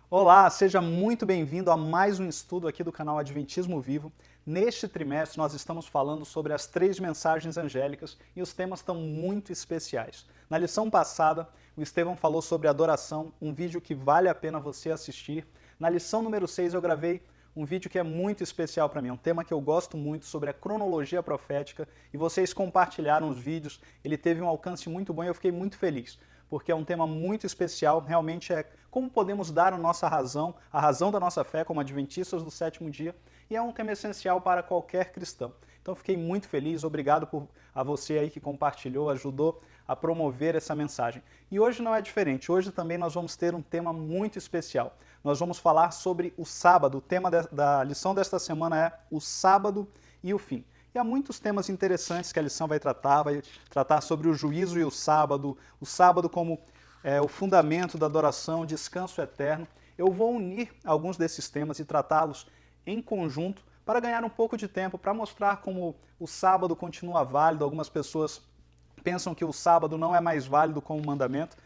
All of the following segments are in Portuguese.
Olá, seja muito bem-vindo a mais um estudo aqui do canal Adventismo Vivo. Neste trimestre nós estamos falando sobre as 3 mensagens angélicas e os temas estão muito especiais. Na lição passada, o Estevão falou sobre adoração, um vídeo que vale a pena você assistir. Na lição número 6 eu gravei um vídeo que é muito especial para mim, um tema que eu gosto muito sobre a cronologia profética e vocês compartilharam os vídeos, ele teve um alcance muito bom e eu fiquei muito feliz, porque é um tema muito especial, realmente é como podemos dar a nossa razão, a razão da nossa fé como adventistas do sétimo dia, e é um tema essencial para qualquer cristão. Então fiquei muito feliz, obrigado a você aí que compartilhou, ajudou a promover essa mensagem. E hoje não é diferente, hoje também nós vamos ter um tema muito especial. Nós vamos falar sobre o sábado, o tema da lição desta semana é o sábado e o fim. E há muitos temas interessantes que a lição vai tratar sobre o juízo e o sábado como o fundamento da adoração, o descanso eterno. Eu vou unir alguns desses temas e tratá-los em conjunto para ganhar um pouco de tempo, para mostrar como o sábado continua válido. Algumas pessoas pensam que o sábado não é mais válido como mandamento.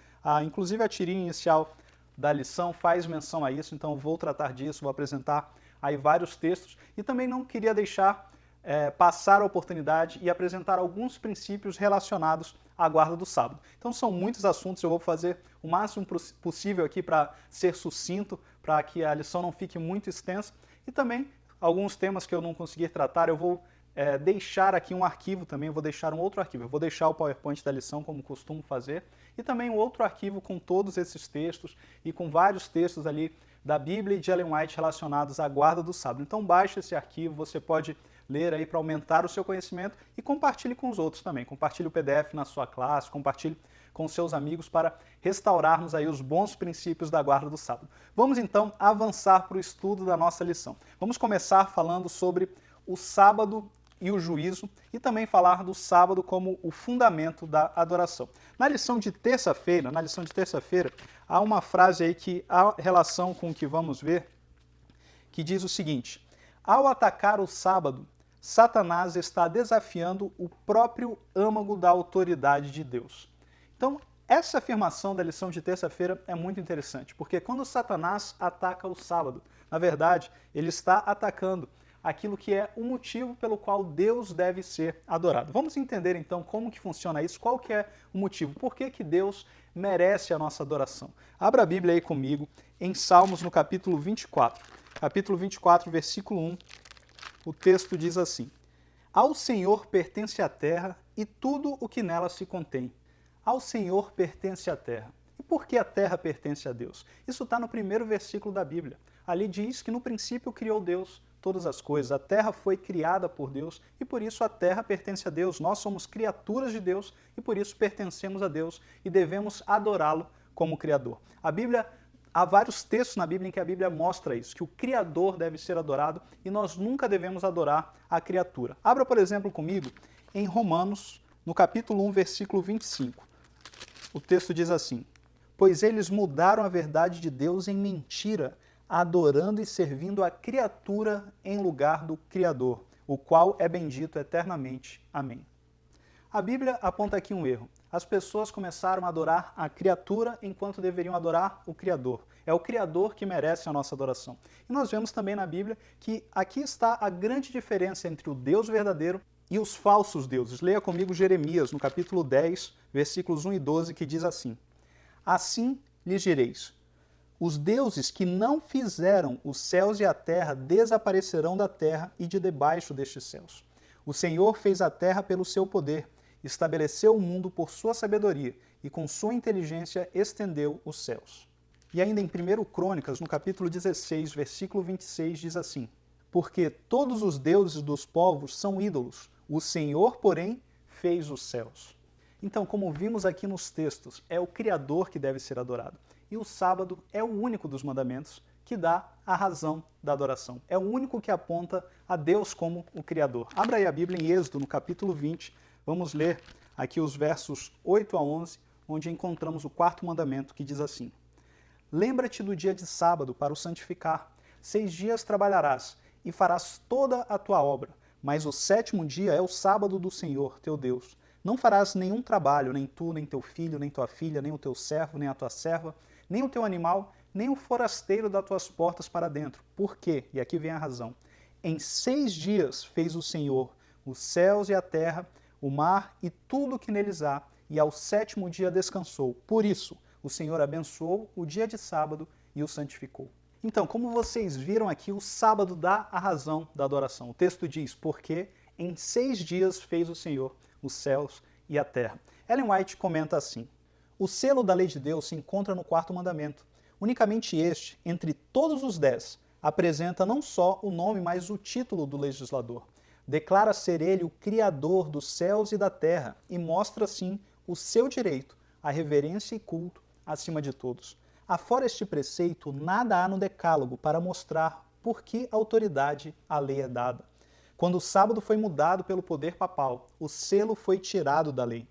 Inclusive a tirinha inicial da lição faz menção a isso, então vou tratar disso, vou apresentar aí vários textos. E também não queria deixar passar a oportunidade e apresentar alguns princípios relacionados à guarda do sábado. Então são muitos assuntos, eu vou fazer o máximo possível aqui para ser sucinto, para que a lição não fique muito extensa. E também alguns temas que eu não conseguir tratar, eu vou deixar aqui um arquivo também, eu vou deixar um outro arquivo. Eu vou deixar o PowerPoint da lição, como costumo fazer, e também um outro arquivo com todos esses textos e com vários textos ali da Bíblia e de Ellen White relacionados à guarda do sábado. Então baixe esse arquivo, você pode ler aí para aumentar o seu conhecimento e compartilhe com os outros também. Compartilhe o PDF na sua classe, compartilhe com seus amigos para restaurarmos aí os bons princípios da guarda do sábado. Vamos então avançar para o estudo da nossa lição. Vamos começar falando sobre o sábado e o juízo e também falar do sábado como o fundamento da adoração. Na lição de terça-feira, há uma frase aí que há relação com o que vamos ver, que diz o seguinte: ao atacar o sábado, Satanás está desafiando o próprio âmago da autoridade de Deus. Então, essa afirmação da lição de terça-feira é muito interessante, porque quando Satanás ataca o sábado, na verdade, ele está atacando aquilo que é o motivo pelo qual Deus deve ser adorado. Vamos entender então como que funciona isso, qual que é o motivo, por que que Deus merece a nossa adoração. Abra a Bíblia aí comigo em Salmos no capítulo 24. Capítulo 24, versículo 1, o texto diz assim: ao Senhor pertence a terra e tudo o que nela se contém. Ao Senhor pertence a terra. E por que a terra pertence a Deus? Isso está no primeiro versículo da Bíblia. Ali diz que no princípio criou Deus todas as coisas. A terra foi criada por Deus e por isso a terra pertence a Deus. Nós somos criaturas de Deus e por isso pertencemos a Deus e devemos adorá-lo como Criador. Há vários textos na Bíblia em que a Bíblia mostra isso, que o Criador deve ser adorado e nós nunca devemos adorar a criatura. Abra, por exemplo, comigo em Romanos, no capítulo 1, versículo 25. O texto diz assim: pois eles mudaram a verdade de Deus em mentira, adorando e servindo a criatura em lugar do Criador, o qual é bendito eternamente. Amém. A Bíblia aponta aqui um erro. As pessoas começaram a adorar a criatura enquanto deveriam adorar o Criador. É o Criador que merece a nossa adoração. E nós vemos também na Bíblia que aqui está a grande diferença entre o Deus verdadeiro e os falsos deuses. Leia comigo Jeremias, no capítulo 10, versículos 1 e 12, que diz assim: assim lhes direis: os deuses que não fizeram os céus e a terra desaparecerão da terra e de debaixo destes céus. O Senhor fez a terra pelo seu poder, estabeleceu o mundo por sua sabedoria e com sua inteligência estendeu os céus. E ainda em 1 Crônicas, no capítulo 16, versículo 26, diz assim: porque todos os deuses dos povos são ídolos, o Senhor, porém, fez os céus. Então, como vimos aqui nos textos, é o Criador que deve ser adorado. E o sábado é o único dos mandamentos que dá a razão da adoração. É o único que aponta a Deus como o Criador. Abra aí a Bíblia em Êxodo, no capítulo 20. Vamos ler aqui os versos 8 a 11, onde encontramos o quarto mandamento, que diz assim: lembra-te do dia de sábado para o santificar. 6 dias trabalharás e farás toda a tua obra, mas o sétimo dia é o sábado do Senhor, teu Deus. Não farás nenhum trabalho, nem tu, nem teu filho, nem tua filha, nem o teu servo, nem a tua serva, nem o teu animal, nem o forasteiro das tuas portas para dentro. Por quê? E aqui vem a razão. Em 6 dias fez o Senhor os céus e a terra, o mar e tudo o que neles há, e ao 7º dia descansou. Por isso, o Senhor abençoou o dia de sábado e o santificou. Então, como vocês viram aqui, o sábado dá a razão da adoração. O texto diz, porque em 6 dias fez o Senhor os céus e a terra. Ellen White comenta assim, o selo da lei de Deus se encontra no 4º mandamento. Unicamente este, entre todos os 10, apresenta não só o nome, mas o título do legislador. Declara ser ele o Criador dos céus e da terra e mostra, assim, o seu direito à reverência e culto acima de todos. Afora este preceito, nada há no decálogo para mostrar por que autoridade a lei é dada. Quando o sábado foi mudado pelo poder papal, o selo foi tirado da lei.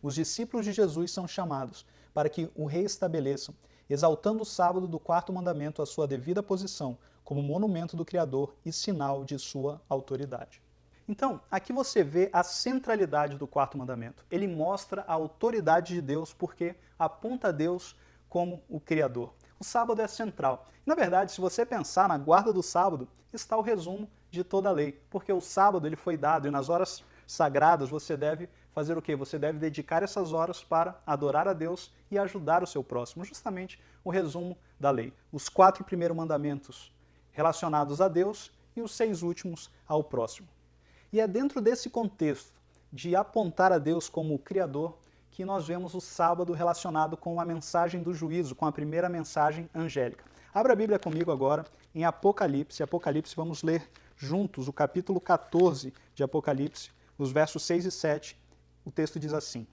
Os discípulos de Jesus são chamados para que o reestabeleçam, exaltando o sábado do 4º mandamento à sua devida posição, como monumento do Criador e sinal de sua autoridade. Então, aqui você vê a centralidade do 4º mandamento. Ele mostra a autoridade de Deus porque aponta a Deus como o Criador. O sábado é central. Na verdade, se você pensar na guarda do sábado, está o resumo de toda a lei, porque o sábado ele foi dado e nas horas sagradas você deve fazer o quê? Você deve dedicar essas horas para adorar a Deus e ajudar o seu próximo. Justamente o resumo da lei. Os 4 primeiros mandamentos relacionados a Deus e os 6 últimos ao próximo. E é dentro desse contexto de apontar a Deus como o Criador que nós vemos o sábado relacionado com a mensagem do juízo, com a primeira mensagem angélica. Abra a Bíblia comigo agora em Apocalipse. Apocalipse, vamos ler juntos o capítulo 14 de Apocalipse, os versos 6 e 7. O texto diz assim: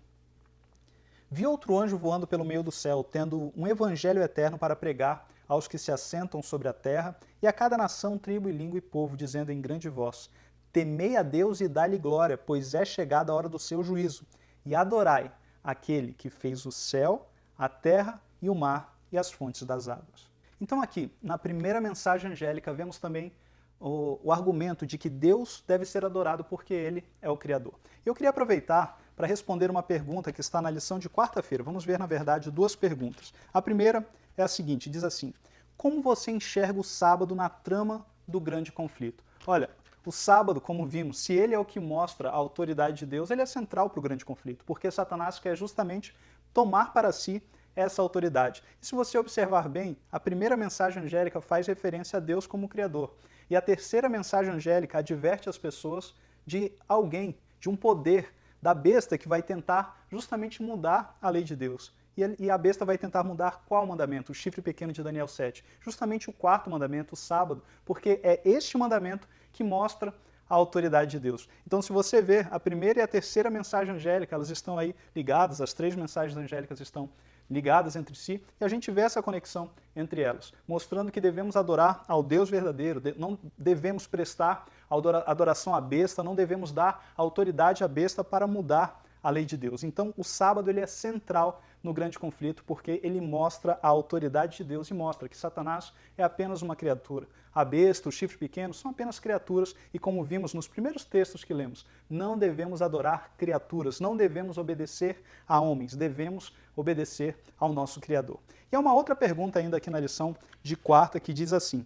Vi outro anjo voando pelo meio do céu, tendo um evangelho eterno para pregar aos que se assentam sobre a terra, e a cada nação, tribo, língua e povo, dizendo em grande voz: Temei a Deus e dá-lhe glória, pois é chegada a hora do seu juízo, e adorai aquele que fez o céu, a terra e o mar e as fontes das águas. Então aqui, na primeira mensagem angélica, vemos também o argumento de que Deus deve ser adorado porque Ele é o Criador. Eu queria aproveitar para responder uma pergunta que está na lição de quarta-feira. Vamos ver, na verdade, 2 perguntas. A primeira é a seguinte, diz assim: como você enxerga o sábado na trama do grande conflito? Olha, o sábado, como vimos, se ele é o que mostra a autoridade de Deus, ele é central para o grande conflito, porque Satanás quer justamente tomar para si essa autoridade. E se você observar bem, a primeira mensagem angélica faz referência a Deus como Criador. E a terceira mensagem angélica adverte as pessoas de alguém, de um poder, da besta que vai tentar justamente mudar a lei de Deus. E a besta vai tentar mudar qual mandamento? O chifre pequeno de Daniel 7. Justamente o 4º mandamento, o sábado, porque é este mandamento que mostra a autoridade de Deus. Então, se você ver a primeira e a terceira mensagem angélica, elas estão aí ligadas, as 3 mensagens angélicas estão ligadas entre si, e a gente vê essa conexão entre elas, mostrando que devemos adorar ao Deus verdadeiro, não devemos prestar adoração à besta, não devemos dar autoridade à besta para mudar a lei de Deus. Então, o sábado ele é central no grande conflito, porque ele mostra a autoridade de Deus e mostra que Satanás é apenas uma criatura. A besta, o chifre pequeno, são apenas criaturas e, como vimos nos primeiros textos que lemos, não devemos adorar criaturas, não devemos obedecer a homens, devemos obedecer ao nosso Criador. E há uma outra pergunta ainda aqui na lição de quarta que diz assim: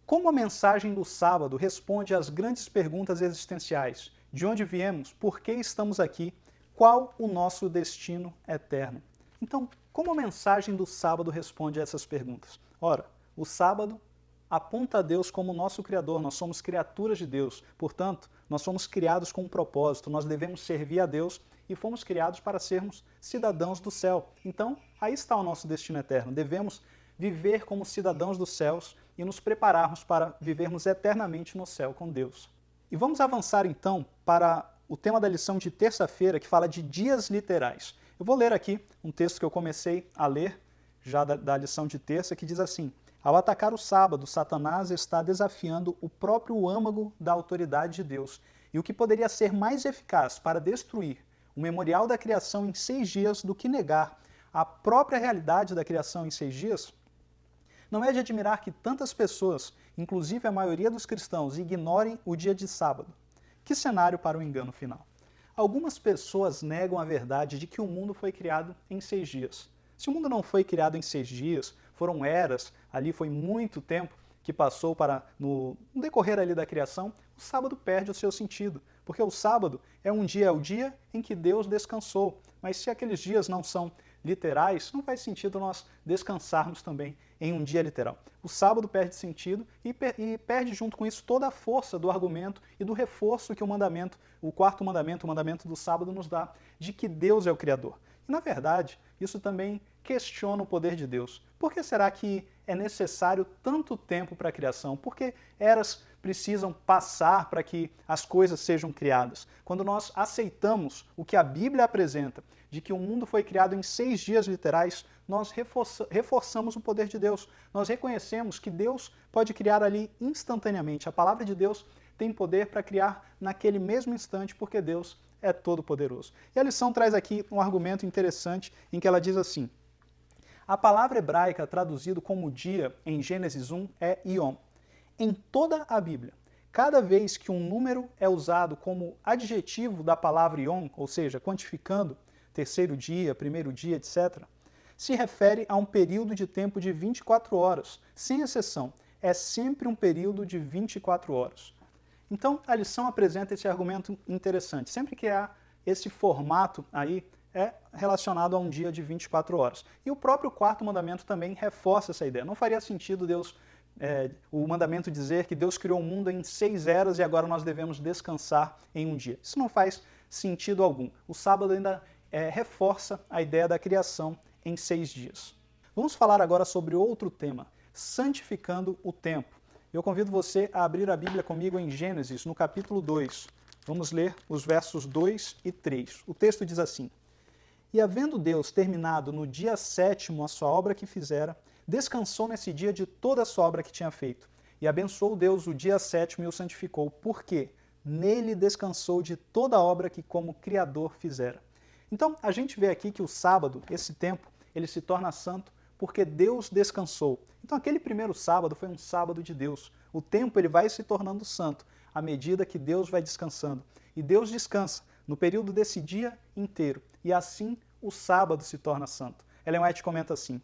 como a mensagem do sábado responde às grandes perguntas existenciais? De onde viemos? Por que estamos aqui? Qual o nosso destino eterno? Então, como a mensagem do sábado responde a essas perguntas? Ora, o sábado aponta a Deus como nosso Criador, nós somos criaturas de Deus, portanto, nós somos criados com um propósito, nós devemos servir a Deus e fomos criados para sermos cidadãos do céu. Então, aí está o nosso destino eterno, devemos viver como cidadãos dos céus e nos prepararmos para vivermos eternamente no céu com Deus. E vamos avançar então para o tema da lição de terça-feira, que fala de dias literais. Eu vou ler aqui um texto que eu comecei a ler já da lição de terça, que diz assim: ao atacar o sábado, Satanás está desafiando o próprio âmago da autoridade de Deus. E o que poderia ser mais eficaz para destruir o memorial da criação em 6 dias do que negar a própria realidade da criação em 6 dias? Não é de admirar que tantas pessoas, inclusive a maioria dos cristãos, ignorem o dia de sábado. Que cenário para o engano final? Algumas pessoas negam a verdade de que o mundo foi criado em 6 dias. Se o mundo não foi criado em 6 dias, foram eras, ali foi muito tempo que passou no decorrer ali da criação, o sábado perde o seu sentido, porque o sábado é o dia em que Deus descansou. Mas se aqueles dias não são literais, não faz sentido nós descansarmos também em um dia literal. O sábado perde sentido e perde junto com isso toda a força do argumento e do reforço que o quarto mandamento, o mandamento do sábado, nos dá, de que Deus é o Criador. E, na verdade, isso também questiona o poder de Deus. Por que será que é necessário tanto tempo para a criação? Por que eras precisam passar para que as coisas sejam criadas? Quando nós aceitamos o que a Bíblia apresenta, de que o mundo foi criado em 6 dias literais, nós reforçamos o poder de Deus. Nós reconhecemos que Deus pode criar ali instantaneamente. A palavra de Deus tem poder para criar naquele mesmo instante, porque Deus é todo-poderoso. E a lição traz aqui um argumento interessante em que ela diz assim: a palavra hebraica traduzido como dia em Gênesis 1 é Yom. Em toda a Bíblia, cada vez que um número é usado como adjetivo da palavra Yom, ou seja, quantificando, terceiro dia, primeiro dia, etc., se refere a um período de tempo de 24 horas, sem exceção. É sempre um período de 24 horas. Então, a lição apresenta esse argumento interessante. Sempre que há esse formato aí, é relacionado a um dia de 24 horas. E o próprio quarto mandamento também reforça essa ideia. Não faria sentido o mandamento dizer que Deus criou o mundo em 6 eras e agora nós devemos descansar em um dia. Isso não faz sentido algum. O sábado ainda reforça a ideia da criação em 6 dias. Vamos falar agora sobre outro tema, santificando o tempo. Eu convido você a abrir a Bíblia comigo em Gênesis, no capítulo 2. Vamos ler os versos 2 e 3. O texto diz assim: E havendo Deus terminado no dia 7º a sua obra que fizera, descansou nesse dia de toda a sua obra que tinha feito. E abençoou Deus o dia 7º e o santificou, porque nele descansou de toda a obra que como Criador fizera. Então, a gente vê aqui que o sábado, esse tempo, ele se torna santo porque Deus descansou. Então, aquele primeiro sábado foi um sábado de Deus. O tempo ele vai se tornando santo à medida que Deus vai descansando. E Deus descansa no período desse dia inteiro. E assim o sábado se torna santo. Ellen White comenta assim: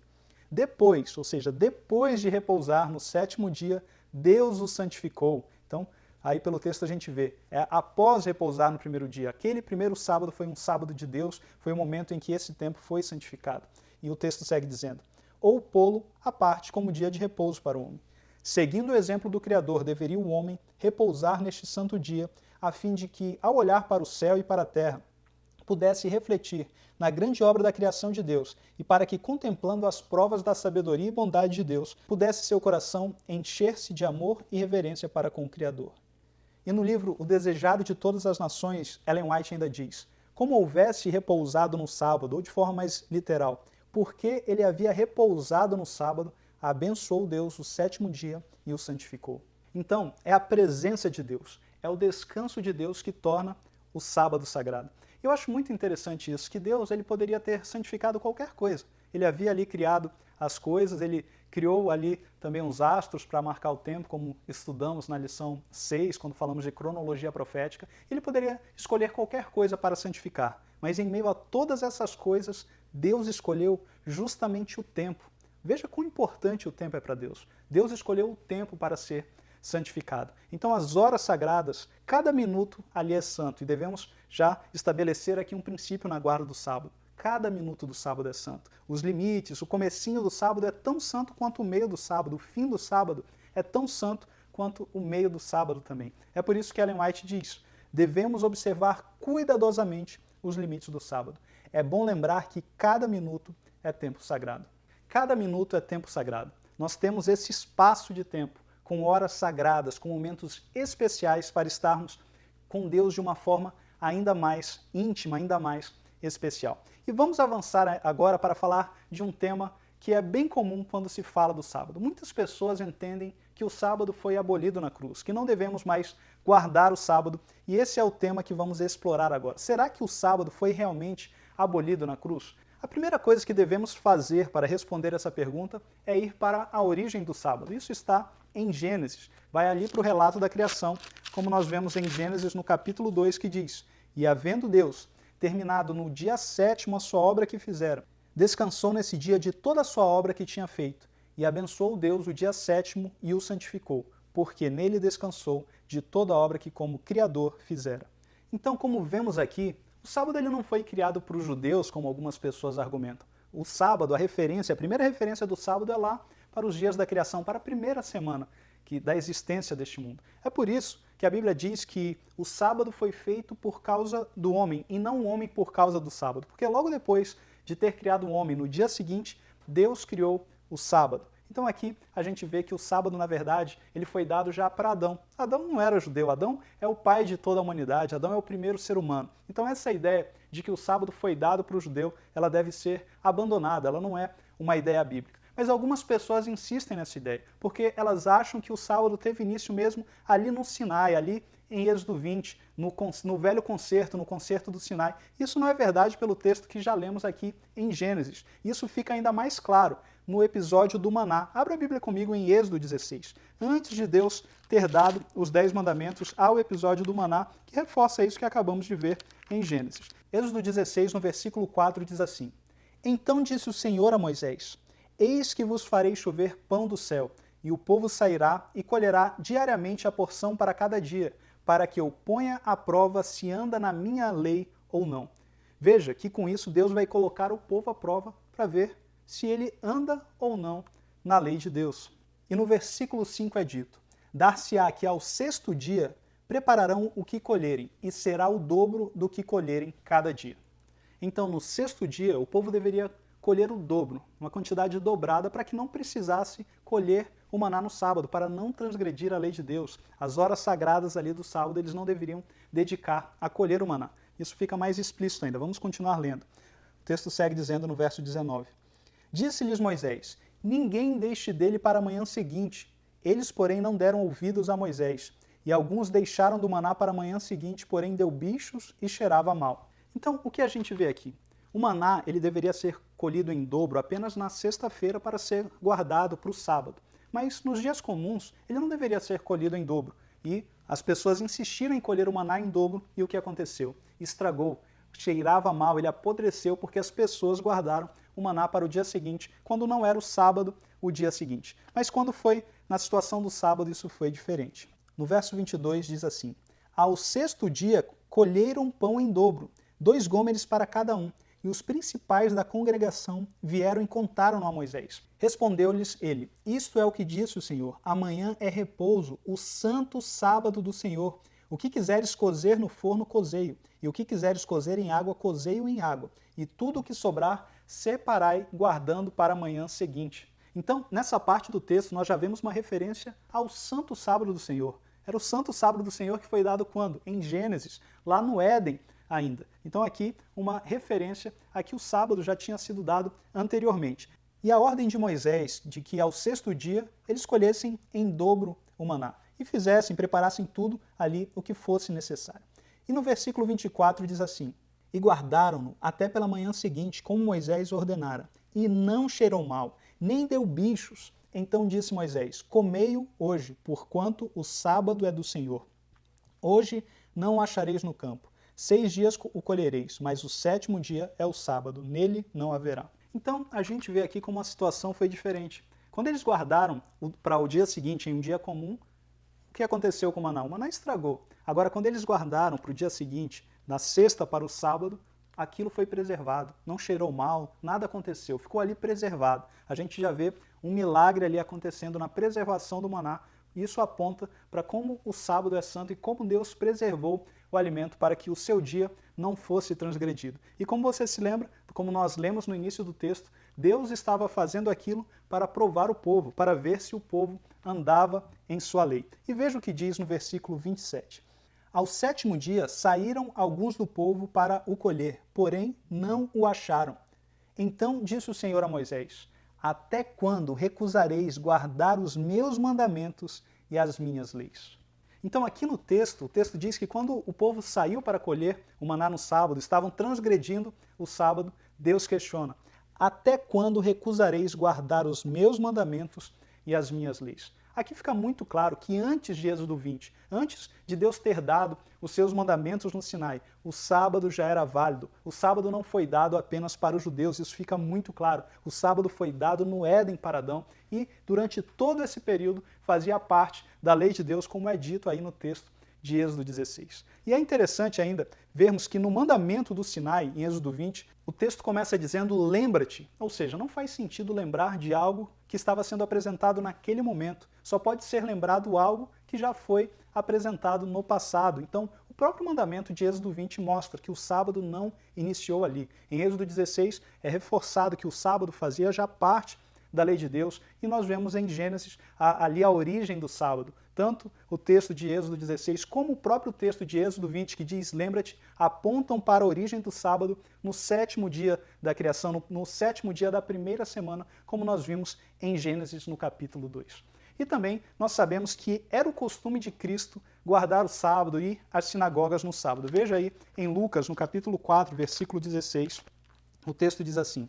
depois, ou seja, depois de repousar no 7º dia, Deus o santificou. Então, aí pelo texto a gente vê, após repousar no primeiro dia. Aquele primeiro sábado foi um sábado de Deus, foi o momento em que esse tempo foi santificado. E o texto segue dizendo: ou pô-lo à parte como dia de repouso para o homem. Seguindo o exemplo do Criador, deveria o homem repousar neste santo dia, a fim de que, ao olhar para o céu e para a terra, pudesse refletir na grande obra da criação de Deus, e para que, contemplando as provas da sabedoria e bondade de Deus, pudesse seu coração encher-se de amor e reverência para com o Criador. E no livro O Desejado de Todas as Nações, Ellen White ainda diz: como houvesse repousado no sábado, ou de forma mais literal, porque ele havia repousado no sábado, abençoou Deus o 7º dia e o santificou. Então, é a presença de Deus, é o descanso de Deus que torna o sábado sagrado. Eu acho muito interessante isso, que Deus ele poderia ter santificado qualquer coisa. Ele havia ali criado as coisas, ele criou ali também os astros para marcar o tempo, como estudamos na lição 6, quando falamos de cronologia profética. Ele poderia escolher qualquer coisa para santificar, mas em meio a todas essas coisas, Deus escolheu justamente o tempo. Veja quão importante o tempo é para Deus. Deus escolheu o tempo para ser santificado. Então as horas sagradas, cada minuto ali é santo, e devemos já estabelecer aqui um princípio na guarda do sábado. Cada minuto do sábado é santo. Os limites, o comecinho do sábado é tão santo quanto o meio do sábado, o fim do sábado é tão santo quanto o meio do sábado também. É por isso que Ellen White diz: devemos observar cuidadosamente os limites do sábado. É bom lembrar que cada minuto é tempo sagrado. Cada minuto é tempo sagrado. Nós temos esse espaço de tempo, com horas sagradas, com momentos especiais para estarmos com Deus de uma forma ainda mais íntima, ainda mais especial. E vamos avançar agora para falar de um tema que é bem comum quando se fala do sábado. Muitas pessoas entendem que o sábado foi abolido na cruz, que não devemos mais guardar o sábado, e esse é o tema que vamos explorar agora. Será que o sábado foi realmente abolido na cruz? A primeira coisa que devemos fazer para responder essa pergunta é ir para a origem do sábado. Isso está em Gênesis. Vai ali para o relato da criação, como nós vemos em Gênesis no capítulo 2, que diz: E havendo Deus terminado no dia 7º a sua obra que fizera, descansou nesse dia de toda a sua obra que tinha feito, E abençoou Deus o dia sétimo e o santificou, porque nele descansou de toda a obra que como Criador fizera. Então, como vemos aqui, o sábado ele não foi criado para os judeus, como algumas pessoas argumentam. O sábado, a primeira referência do sábado é lá para os dias da criação, para a primeira semana da existência deste mundo. É por isso que a Bíblia diz que o sábado foi feito por causa do homem, e não o homem por causa do sábado. Porque logo depois de ter criado o homem, no dia seguinte, Deus criou o sábado. Então aqui a gente vê que o sábado, na verdade, ele foi dado já para Adão. Adão não era judeu, Adão é o pai de toda a humanidade, Adão é o primeiro ser humano. Então essa ideia de que o sábado foi dado para o judeu, ela deve ser abandonada, ela não é uma ideia bíblica. Mas algumas pessoas insistem nessa ideia, porque elas acham que o sábado teve início mesmo ali no Sinai, ali em Êxodo 20, no Velho Concerto, no Concerto do Sinai. Isso não é verdade pelo texto que já lemos aqui em Gênesis. Isso fica ainda mais claro no episódio do maná. Abra a Bíblia comigo em Êxodo 16. Antes de Deus ter dado os 10 mandamentos ao episódio do maná, que reforça isso que acabamos de ver em Gênesis. Êxodo 16, no versículo 4, diz assim: Então disse o Senhor a Moisés: Eis que vos farei chover pão do céu, e o povo sairá e colherá diariamente a porção para cada dia, para que eu ponha à prova se anda na minha lei ou não. Veja que com isso Deus vai colocar o povo à prova para ver se ele anda ou não na lei de Deus. E no versículo 5 é dito: Dar-se-á que ao sexto dia prepararão o que colherem, e será o dobro do que colherem cada dia. Então, no sexto dia, o povo deveria colher o dobro, uma quantidade dobrada, para que não precisasse colher o maná no sábado, para não transgredir a lei de Deus. As horas sagradas ali do sábado eles não deveriam dedicar a colher o maná. Isso fica mais explícito ainda. Vamos continuar lendo. O texto segue dizendo no verso 19: Disse-lhes Moisés: Ninguém deixe dele para a manhã seguinte. Eles, porém, não deram ouvidos a Moisés. E alguns deixaram do maná para a manhã seguinte, porém deu bichos e cheirava mal. Então, o que a gente vê aqui? O maná ele deveria ser colhido em dobro apenas na sexta-feira para ser guardado para o sábado. Mas nos dias comuns ele não deveria ser colhido em dobro. E as pessoas insistiram em colher o maná em dobro, e o que aconteceu? Estragou, cheirava mal, ele apodreceu porque as pessoas guardaram o maná para o dia seguinte, quando não era o sábado o dia seguinte. Mas quando foi na situação do sábado, isso foi diferente. No verso 22 diz assim: Ao sexto dia colheram pão em dobro, 2 gômeres para cada um. E os principais da congregação vieram e contaram-no a Moisés. Respondeu-lhes ele: Isto é o que disse o Senhor: Amanhã é repouso, o santo sábado do Senhor. O que quiseres cozer no forno, cozeio, e o que quiseres cozer em água, cozeio em água. E tudo o que sobrar, separai, guardando para a manhã seguinte. Então, nessa parte do texto, nós já vemos uma referência ao santo sábado do Senhor. Era o santo sábado do Senhor que foi dado quando? Em Gênesis, lá no Éden ainda. Então aqui uma referência a que o sábado já tinha sido dado anteriormente. E a ordem de Moisés de que ao sexto dia eles colhessem em dobro o maná e fizessem, preparassem tudo ali o que fosse necessário. E no versículo 24 diz assim: E guardaram-no até pela manhã seguinte, como Moisés ordenara, e não cheirou mal, nem deu bichos. Então disse Moisés: Comei-o hoje, porquanto o sábado é do Senhor. Hoje não o achareis no campo. 6 dias o colhereis, mas o 7º dia é o sábado, nele não haverá. Então a gente vê aqui como a situação foi diferente. Quando eles guardaram para o dia seguinte, em um dia comum, o que aconteceu com o maná? O maná estragou. Agora, quando eles guardaram para o dia seguinte, da sexta para o sábado, aquilo foi preservado, não cheirou mal, nada aconteceu, ficou ali preservado. A gente já vê um milagre ali acontecendo na preservação do maná. Isso aponta para como o sábado é santo e como Deus preservou o alimento para que o seu dia não fosse transgredido. E como você se lembra, como nós lemos no início do texto, Deus estava fazendo aquilo para provar o povo, para ver se o povo andava em sua lei. E veja o que diz no versículo 27. Ao 7º dia saíram alguns do povo para o colher, porém não o acharam. Então disse o Senhor a Moisés: Até quando recusareis guardar os meus mandamentos e as minhas leis? Então aqui no texto, o texto diz que quando o povo saiu para colher o maná no sábado, estavam transgredindo o sábado, Deus questiona: Até quando recusareis guardar os meus mandamentos e as minhas leis? aqui fica muito claro que antes de Êxodo 20, antes de Deus ter dado os seus mandamentos no Sinai, o sábado já era válido. O sábado não foi dado apenas para os judeus, isso fica muito claro. O sábado foi dado no Éden para Adão e durante todo esse período fazia parte da lei de Deus, como é dito aí no texto de Êxodo 16. E é interessante ainda vermos que no mandamento do Sinai, em Êxodo 20, o texto começa dizendo lembra-te, ou seja, não faz sentido lembrar de algo que estava sendo apresentado naquele momento, só pode ser lembrado algo que já foi apresentado no passado. Então, o próprio mandamento de Êxodo 20 mostra que o sábado não iniciou ali. Em Êxodo 16 é reforçado que o sábado fazia já parte da lei de Deus, e nós vemos em Gênesis ali a origem do sábado. Tanto o texto de Êxodo 16 como o próprio texto de Êxodo 20, que diz lembra-te, apontam para a origem do sábado no sétimo dia da criação, no sétimo dia da primeira semana, como nós vimos em Gênesis no capítulo 2. E também nós sabemos que era o costume de Cristo guardar o sábado e ir às sinagogas no sábado. Veja aí em Lucas, no capítulo 4, versículo 16, o texto diz assim: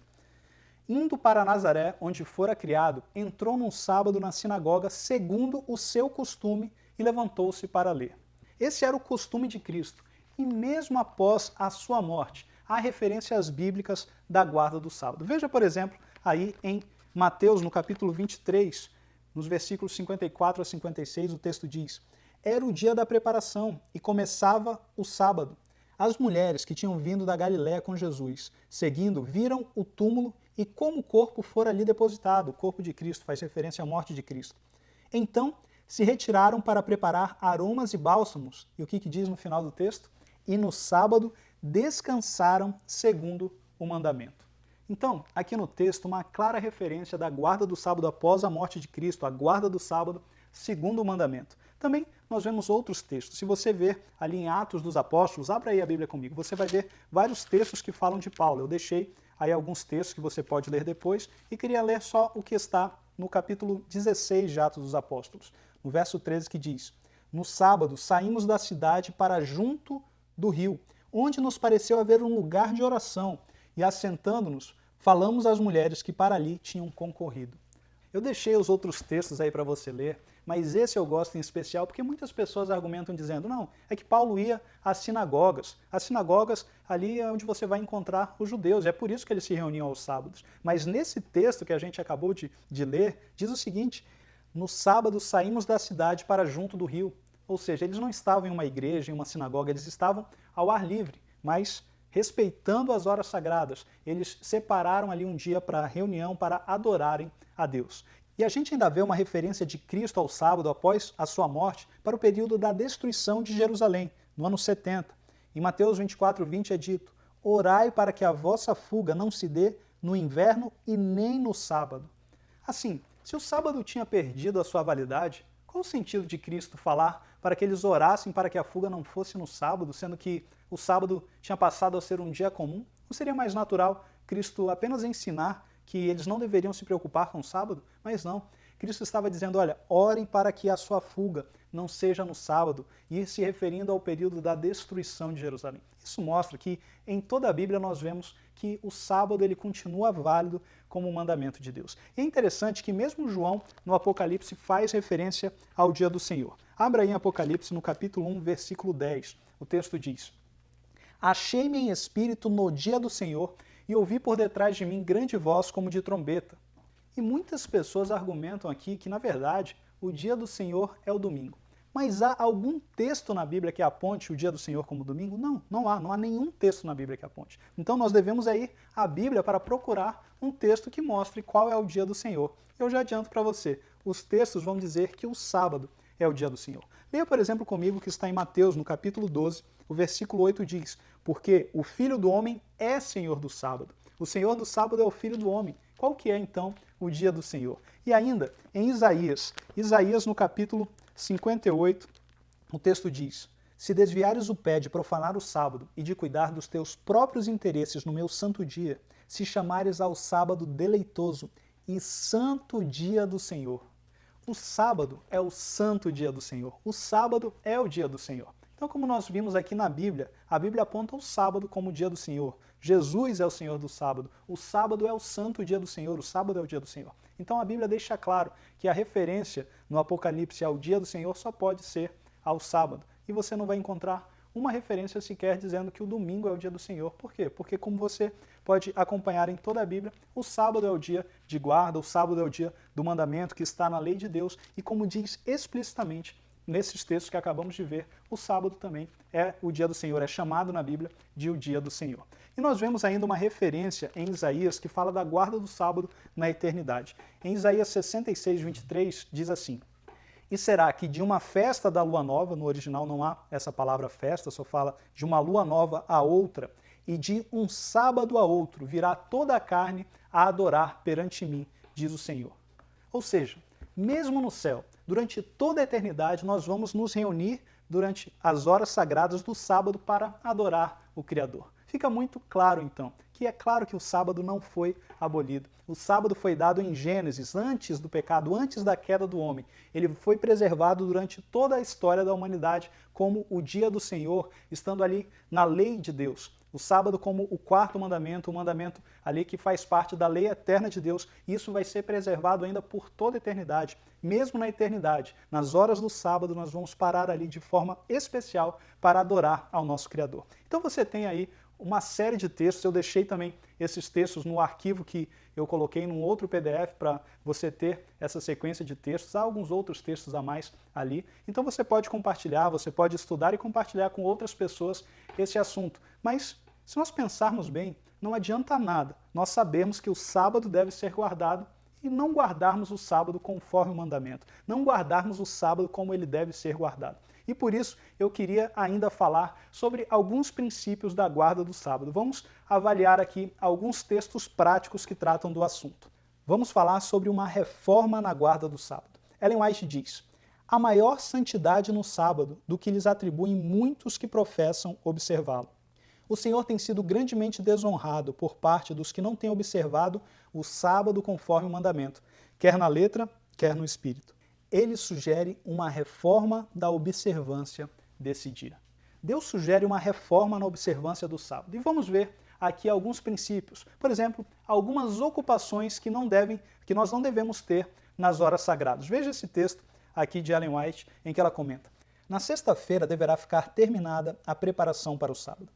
indo para Nazaré, onde fora criado, entrou num sábado na sinagoga, segundo o seu costume, e levantou-se para ler. Esse era o costume de Cristo, e mesmo após a sua morte, há referências bíblicas da guarda do sábado. Veja, por exemplo, aí em Mateus, no capítulo 23, nos versículos 54 a 56, o texto diz: era o dia da preparação, e começava o sábado. As mulheres que tinham vindo da Galiléia com Jesus, seguindo, viram o túmulo e como o corpo fora ali depositado. O corpo de Cristo faz referência à morte de Cristo. Então se retiraram para preparar aromas e bálsamos. E o que diz no final do texto? E no sábado descansaram segundo o mandamento. Então, aqui no texto, uma clara referência da guarda do sábado após a morte de Cristo, a guarda do sábado segundo o mandamento. Também nós vemos outros textos. Se você ver ali em Atos dos Apóstolos, abra aí a Bíblia comigo, você vai ver vários textos que falam de Paulo. Eu deixei aí alguns textos que você pode ler depois e queria ler só o que está no capítulo 16 de Atos dos Apóstolos, no verso 13, que diz: no sábado saímos da cidade para junto do rio, onde nos pareceu haver um lugar de oração, e assentando-nos, falamos às mulheres que para ali tinham concorrido. Eu deixei os outros textos aí para você ler, mas esse eu gosto em especial porque muitas pessoas argumentam dizendo, não, é que Paulo ia às sinagogas. As sinagogas ali é onde você vai encontrar os judeus, é por isso que eles se reuniam aos sábados. Mas nesse texto que a gente acabou de ler, diz o seguinte: no sábado saímos da cidade para junto do rio. Ou seja, eles não estavam em uma igreja, em uma sinagoga, eles estavam ao ar livre, mas respeitando as horas sagradas. Eles separaram ali um dia para reunião, para adorarem a Deus. E a gente ainda vê uma referência de Cristo ao sábado após a sua morte para o período da destruição de Jerusalém, no ano 70. Em Mateus 24:20 é dito: orai para que a vossa fuga não se dê no inverno e nem no sábado. Assim, se o sábado tinha perdido a sua validade, qual o sentido de Cristo falar para que eles orassem para que a fuga não fosse no sábado, sendo que o sábado tinha passado a ser um dia comum? Não seria mais natural Cristo apenas ensinar que eles não deveriam se preocupar com o sábado? Mas não. Cristo estava dizendo, olha, orem para que a sua fuga não seja no sábado, e se referindo ao período da destruição de Jerusalém. Isso mostra que em toda a Bíblia nós vemos que o sábado ele continua válido como um mandamento de Deus. E é interessante que mesmo João, no Apocalipse, faz referência ao dia do Senhor. Abra aí em Apocalipse, no capítulo 1, versículo 10. O texto diz: achei-me em espírito no dia do Senhor, e ouvi por detrás de mim grande voz como de trombeta. E muitas pessoas argumentam aqui que, na verdade, o dia do Senhor é o domingo. Mas há algum texto na Bíblia que aponte o dia do Senhor como domingo? Não, não há nenhum texto na Bíblia que aponte. Então nós devemos ir à Bíblia para procurar um texto que mostre qual é o dia do Senhor. Eu já adianto para você, os textos vão dizer que o sábado é o dia do Senhor. Leia, por exemplo, comigo que está em Mateus, no capítulo 12, o versículo 8 diz: porque o Filho do Homem é Senhor do sábado. O Senhor do sábado é o Filho do Homem. Qual que é, então, o dia do Senhor? E ainda, em Isaías no capítulo 58, o texto diz: se desviares o pé de profanar o sábado e de cuidar dos teus próprios interesses no meu santo dia, se chamares ao sábado deleitoso e santo dia do Senhor. O sábado é o santo dia do Senhor. O sábado é o dia do Senhor. Então, como nós vimos aqui na Bíblia, a Bíblia aponta o sábado como o dia do Senhor. Jesus é o Senhor do sábado. O sábado é o santo dia do Senhor. O sábado é o dia do Senhor. Então a Bíblia deixa claro que a referência no Apocalipse ao dia do Senhor só pode ser ao sábado. E você não vai encontrar uma referência sequer dizendo que o domingo é o dia do Senhor. Por quê? Porque, como você pode acompanhar em toda a Bíblia, o sábado é o dia de guarda, o sábado é o dia do mandamento que está na lei de Deus, e como diz explicitamente nesses textos que acabamos de ver, o sábado também é o dia do Senhor, é chamado na Bíblia de o dia do Senhor. E nós vemos ainda uma referência em Isaías que fala da guarda do sábado na eternidade. Em Isaías 66, 23, diz assim: "E será que de uma festa da lua nova", no original não há essa palavra festa, só fala de uma lua nova a outra, "e de um sábado a outro virá toda a carne a adorar perante mim, diz o Senhor." Ou seja, mesmo no céu, durante toda a eternidade, nós vamos nos reunir durante as horas sagradas do sábado para adorar o Criador. Fica muito claro, então, que é claro que o sábado não foi abolido. O sábado foi dado em Gênesis, antes do pecado, antes da queda do homem. Ele foi preservado durante toda a história da humanidade como o dia do Senhor, estando ali na lei de Deus. O sábado como o quarto mandamento, o mandamento ali que faz parte da lei eterna de Deus. Isso vai ser preservado ainda por toda a eternidade. Mesmo na eternidade, nas horas do sábado, nós vamos parar ali de forma especial para adorar ao nosso Criador. Então você tem aí uma série de textos, eu deixei também esses textos no arquivo que eu coloquei num outro PDF para você ter essa sequência de textos, há alguns outros textos a mais ali, então você pode compartilhar, você pode estudar e compartilhar com outras pessoas esse assunto. Mas se nós pensarmos bem, não adianta nada nós sabermos que o sábado deve ser guardado e não guardarmos o sábado conforme o mandamento, não guardarmos o sábado como ele deve ser guardado. E por isso eu queria ainda falar sobre alguns princípios da guarda do sábado. Vamos avaliar aqui alguns textos práticos que tratam do assunto. Vamos falar sobre uma reforma na guarda do sábado. Ellen White diz: "Há maior santidade no sábado do que lhes atribuem muitos que professam observá-lo. O Senhor tem sido grandemente desonrado por parte dos que não têm observado o sábado conforme o mandamento, quer na letra, quer no espírito. Ele sugere uma reforma da observância desse dia." Deus sugere uma reforma na observância do sábado. E vamos ver aqui alguns princípios. Por exemplo, algumas ocupações que nós não devemos ter nas horas sagradas. Veja esse texto aqui de Ellen White, em que ela comenta: "Na sexta-feira deverá ficar terminada a preparação para o sábado.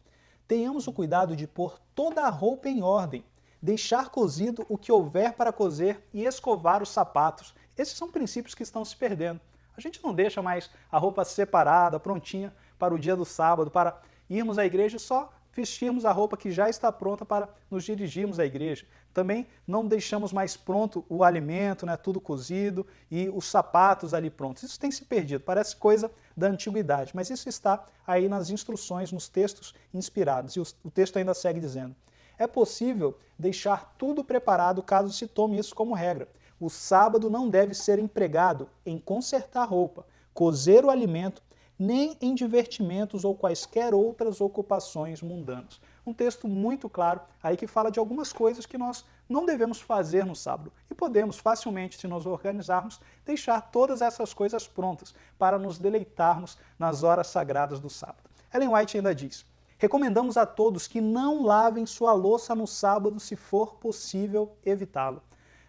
Tenhamos o cuidado de pôr toda a roupa em ordem, deixar cozido o que houver para cozer e escovar os sapatos." Esses são princípios que estão se perdendo. A gente não deixa mais a roupa separada, prontinha para o dia do sábado, para irmos à igreja e só vestirmos a roupa que já está pronta para nos dirigirmos à igreja. Também não deixamos mais pronto o alimento, né, tudo cozido, e os sapatos ali prontos. Isso tem se perdido, parece coisa da antiguidade, mas isso está aí nas instruções, nos textos inspirados. E o texto ainda segue dizendo: "É possível deixar tudo preparado caso se tome isso como regra. O sábado não deve ser empregado em consertar roupa, cozer o alimento, nem em divertimentos ou quaisquer outras ocupações mundanas." Um texto muito claro aí que fala de algumas coisas que nós não devemos fazer no sábado. E podemos facilmente, se nos organizarmos, deixar todas essas coisas prontas para nos deleitarmos nas horas sagradas do sábado. Ellen White ainda diz: "Recomendamos a todos que não lavem sua louça no sábado se for possível evitá-lo.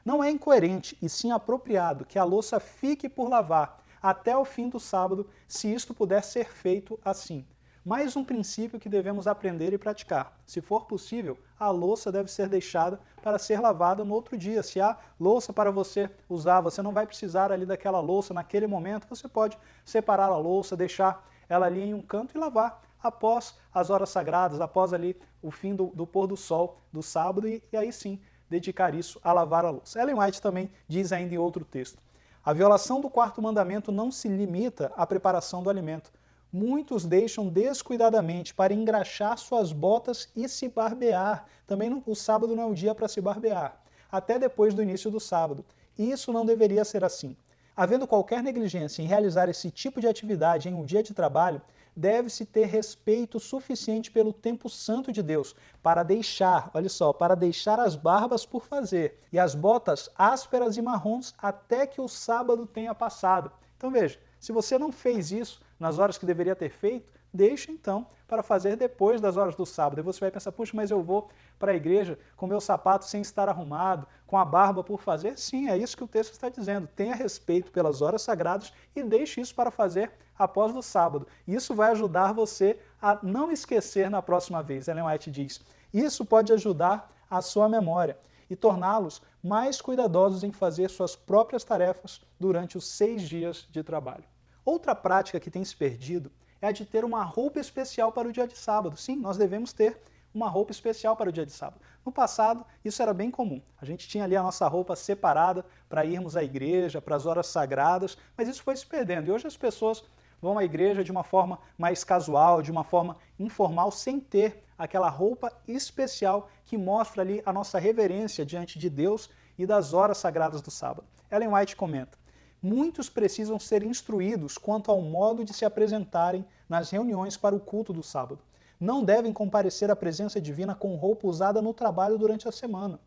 Não é incoerente e sim apropriado que a louça fique por lavar até o fim do sábado, se isto puder ser feito assim. Mais um princípio que devemos aprender e praticar. Se for possível, a louça deve ser deixada para ser lavada no outro dia. Se há louça para você usar, você não vai precisar ali daquela louça naquele momento, você pode separar a louça, deixar ela ali em um canto e lavar após as horas sagradas, após ali o fim do pôr do sol do sábado, e aí sim dedicar isso a lavar a louça." Ellen White também diz ainda em outro texto: "A violação do quarto mandamento não se limita à preparação do alimento. Muitos deixam descuidadamente para engraxar suas botas e se barbear." Também o sábado não é um dia para se barbear, até depois do início do sábado. Isso não deveria ser assim. Havendo qualquer negligência em realizar esse tipo de atividade em um dia de trabalho, deve-se ter respeito suficiente pelo tempo santo de Deus para deixar, olha só, para deixar as barbas por fazer e as botas ásperas e marrons até que o sábado tenha passado. Então veja, se você não fez isso nas horas que deveria ter feito, deixe então para fazer depois das horas do sábado. E você vai pensar, puxa, mas eu vou para a igreja com meu sapato sem estar arrumado, com a barba por fazer? Sim, é isso que o texto está dizendo. Tenha respeito pelas horas sagradas e deixe isso para fazer após o sábado. Isso vai ajudar você a não esquecer na próxima vez. Ellen White diz, isso pode ajudar a sua memória e torná-los mais cuidadosos em fazer suas próprias tarefas durante os 6 dias de trabalho. Outra prática que tem se perdido é a de ter uma roupa especial para o dia de sábado. Sim, nós devemos ter uma roupa especial para o dia de sábado. No passado, isso era bem comum. A gente tinha ali a nossa roupa separada para irmos à igreja, para as horas sagradas, mas isso foi se perdendo. E hoje as pessoas vão à igreja de uma forma mais casual, de uma forma informal, sem ter aquela roupa especial que mostra ali a nossa reverência diante de Deus e das horas sagradas do sábado. Ellen White comenta, muitos precisam ser instruídos quanto ao modo de se apresentarem nas reuniões para o culto do sábado. Não devem comparecer à presença divina com roupa usada no trabalho durante a semana.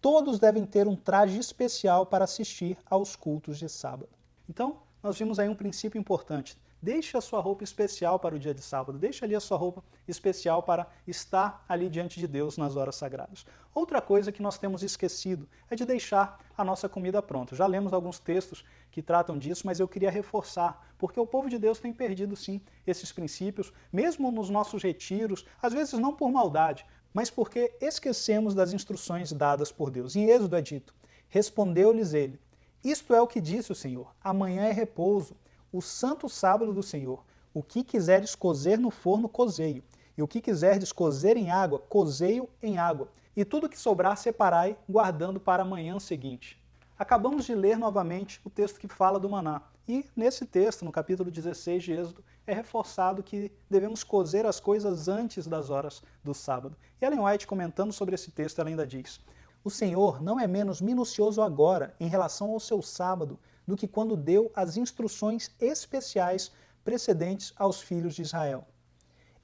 Todos devem ter um traje especial para assistir aos cultos de sábado. Então, nós vimos aí um princípio importante. Deixe a sua roupa especial para o dia de sábado, deixe ali a sua roupa especial para estar ali diante de Deus nas horas sagradas. Outra coisa que nós temos esquecido é de deixar a nossa comida pronta. Já lemos alguns textos que tratam disso, mas eu queria reforçar, porque o povo de Deus tem perdido sim esses princípios, mesmo nos nossos retiros, às vezes não por maldade, mas porque esquecemos das instruções dadas por Deus. Em Êxodo é dito, respondeu-lhes ele, isto é o que disse o Senhor, amanhã é repouso, o santo sábado do Senhor. O que quiseres cozer no forno, cozei-o. E o que quiserdes cozer em água, cozei-o em água. E tudo que sobrar, separai, guardando para a manhã seguinte. Acabamos de ler novamente o texto que fala do maná. E nesse texto, no capítulo 16 de Êxodo, é reforçado que devemos cozer as coisas antes das horas do sábado. E Ellen White, comentando sobre esse texto, ela ainda diz, o Senhor não é menos minucioso agora em relação ao seu sábado do que quando deu as instruções especiais precedentes aos filhos de Israel.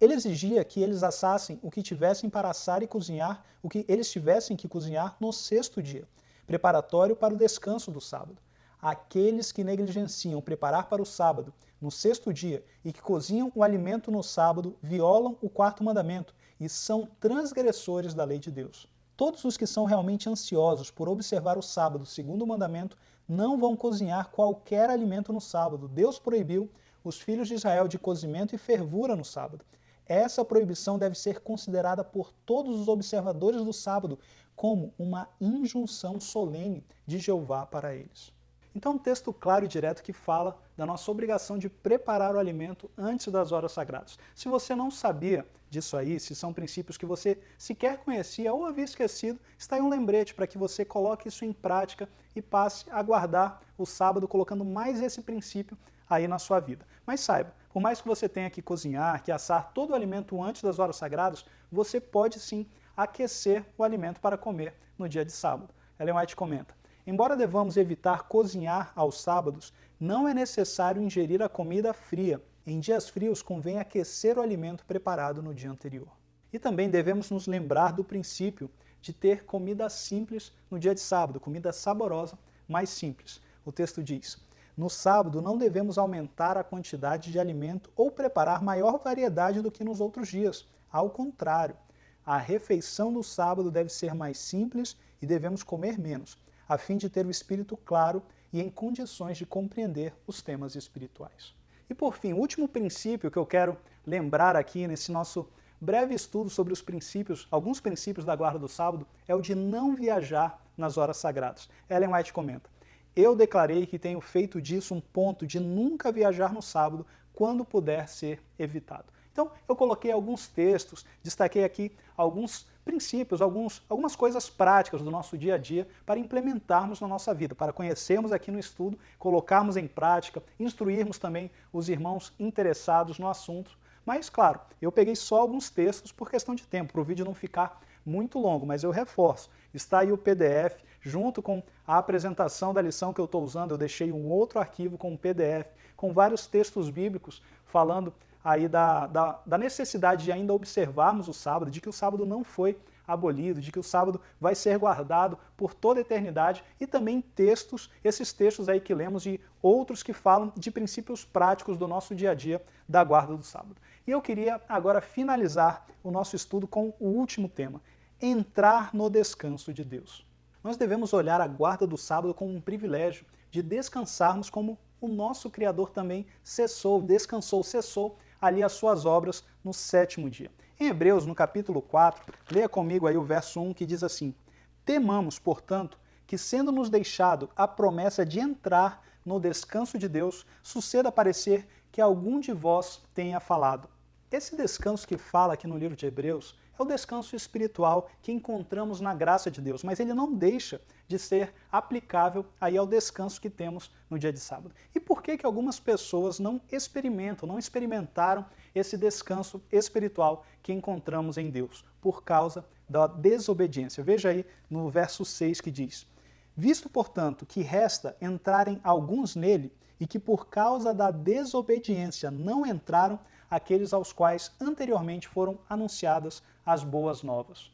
Ele exigia que eles assassem o que tivessem para assar e cozinhar, o que eles tivessem que cozinhar no 6º dia, preparatório para o descanso do sábado. Aqueles que negligenciam preparar para o sábado no 6º dia e que cozinham o alimento no sábado violam o 4º mandamento e são transgressores da lei de Deus. Todos os que são realmente ansiosos por observar o sábado, segundo o mandamento, não vão cozinhar qualquer alimento no sábado. Deus proibiu os filhos de Israel de cozimento e fervura no sábado. Essa proibição deve ser considerada por todos os observadores do sábado como uma injunção solene de Jeová para eles. Então, um texto claro e direto que fala da nossa obrigação de preparar o alimento antes das horas sagradas. Se você não sabia disso aí, se são princípios que você sequer conhecia ou havia esquecido, está aí um lembrete para que você coloque isso em prática e passe a guardar o sábado colocando mais esse princípio aí na sua vida. Mas saiba, por mais que você tenha que cozinhar, que assar todo o alimento antes das horas sagradas, você pode sim aquecer o alimento para comer no dia de sábado. Ellen White comenta, embora devamos evitar cozinhar aos sábados, não é necessário ingerir a comida fria. Em dias frios convém aquecer o alimento preparado no dia anterior. E também devemos nos lembrar do princípio de ter comida simples no dia de sábado, comida saborosa, mas simples. O texto diz, no sábado não devemos aumentar a quantidade de alimento ou preparar maior variedade do que nos outros dias. Ao contrário, a refeição do sábado deve ser mais simples e devemos comer menos, a fim de ter o espírito claro e em condições de compreender os temas espirituais. E por fim, o último princípio que eu quero lembrar aqui nesse nosso breve estudo sobre os princípios, alguns princípios da guarda do sábado, é o de não viajar nas horas sagradas. Ellen White comenta, eu declarei que tenho feito disso um ponto de nunca viajar no sábado quando puder ser evitado. Então, eu coloquei alguns textos, destaquei aqui alguns princípios, algumas coisas práticas do nosso dia a dia para implementarmos na nossa vida, para conhecermos aqui no estudo, colocarmos em prática, instruirmos também os irmãos interessados no assunto. Mas, claro, eu peguei só alguns textos por questão de tempo, para o vídeo não ficar muito longo, mas eu reforço. Está aí o PDF, junto com a apresentação da lição que eu estou usando, eu deixei um outro arquivo com um PDF, com vários textos bíblicos falando aí da necessidade de ainda observarmos o sábado, de que o sábado não foi abolido, de que o sábado vai ser guardado por toda a eternidade, e também esses textos aí que lemos e outros que falam de princípios práticos do nosso dia a dia da guarda do sábado. E eu queria agora finalizar o nosso estudo com o último tema: entrar no descanso de Deus. Nós devemos olhar a guarda do sábado como um privilégio de descansarmos como o nosso Criador também cessou ali as suas obras no sétimo dia. Em Hebreus, no capítulo 4, leia comigo aí o verso 1, que diz assim: temamos, portanto, que sendo nos deixado a promessa de entrar no descanso de Deus, suceda parecer que algum de vós tenha falado. Esse descanso que fala aqui no livro de Hebreus é o descanso espiritual que encontramos na graça de Deus, mas ele não deixa de ser aplicável aí ao descanso que temos no dia de sábado. E por que algumas pessoas não experimentaram esse descanso espiritual que encontramos em Deus? Por causa da desobediência. Veja aí no verso 6 que diz: visto, portanto, que resta entrarem alguns nele, e que por causa da desobediência não entraram aqueles aos quais anteriormente foram anunciadas as boas novas.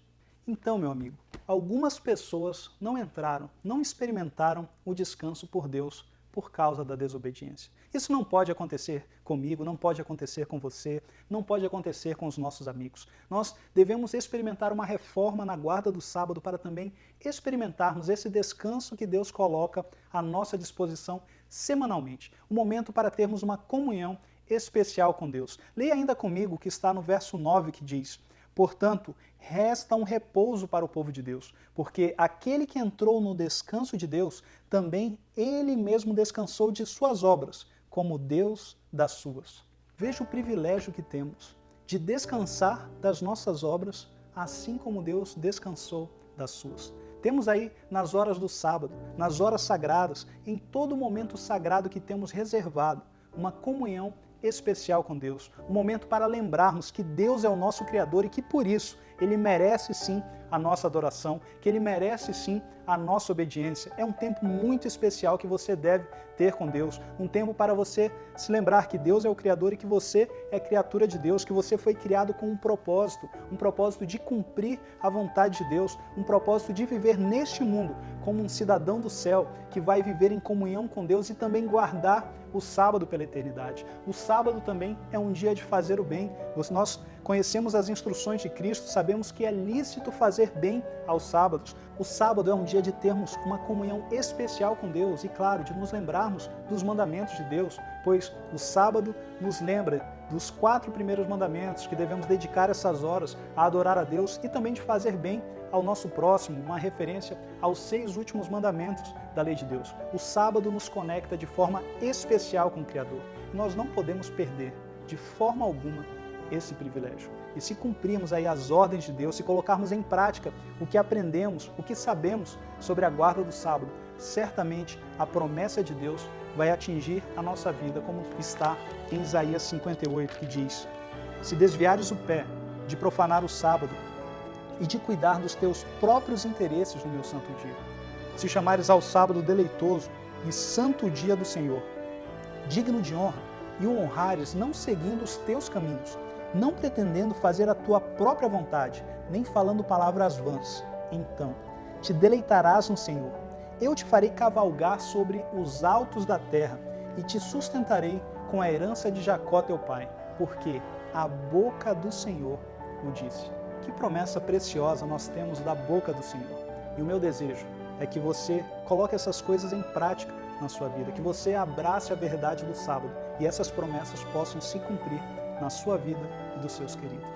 Então, meu amigo, algumas pessoas não entraram, não experimentaram o descanso por Deus por causa da desobediência. Isso não pode acontecer comigo, não pode acontecer com você, não pode acontecer com os nossos amigos. Nós devemos experimentar uma reforma na guarda do sábado para também experimentarmos esse descanso que Deus coloca à nossa disposição semanalmente. Um momento para termos uma comunhão especial com Deus. Leia ainda comigo o que está no verso 9 que diz: portanto, resta um repouso para o povo de Deus, porque aquele que entrou no descanso de Deus, também ele mesmo descansou de suas obras, como Deus das suas. Veja o privilégio que temos de descansar das nossas obras, assim como Deus descansou das suas. Temos aí nas horas do sábado, nas horas sagradas, em todo momento sagrado que temos reservado, uma comunhão especial com Deus, um momento para lembrarmos que Deus é o nosso Criador e que por isso Ele merece sim a nossa adoração, que Ele merece sim a nossa obediência. É um tempo muito especial que você deve ter com Deus, um tempo para você se lembrar que Deus é o Criador e que você é criatura de Deus, que você foi criado com um propósito de cumprir a vontade de Deus, um propósito de viver neste mundo como um cidadão do céu, que vai viver em comunhão com Deus e também guardar o sábado pela eternidade. O sábado também é um dia de fazer o bem. Nós conhecemos as instruções de Cristo, sabemos que é lícito fazer bem aos sábados. O sábado é um dia de termos uma comunhão especial com Deus e, claro, de nos lembrarmos dos mandamentos de Deus, pois o sábado nos lembra dos 4 primeiros mandamentos, que devemos dedicar essas horas a adorar a Deus e também de fazer bem ao nosso próximo, uma referência aos 6 últimos mandamentos da lei de Deus. O sábado nos conecta de forma especial com o Criador. Nós não podemos perder, de forma alguma, esse privilégio. E se cumprirmos aí as ordens de Deus, se colocarmos em prática o que aprendemos, o que sabemos sobre a guarda do sábado, certamente a promessa de Deus vai atingir a nossa vida, como está em Isaías 58, que diz: se desviares o pé de profanar o sábado e de cuidar dos teus próprios interesses no meu santo dia, se chamares ao sábado deleitoso e santo dia do Senhor, digno de honra, e o honrares não seguindo os teus caminhos, não pretendendo fazer a tua própria vontade, nem falando palavras vãs, então te deleitarás no Senhor. Eu te farei cavalgar sobre os altos da terra e te sustentarei com a herança de Jacó teu pai, porque a boca do Senhor o disse. Que promessa preciosa nós temos da boca do Senhor. E o meu desejo é que você coloque essas coisas em prática na sua vida, que você abrace a verdade do sábado e essas promessas possam se cumprir na sua vida e dos seus queridos.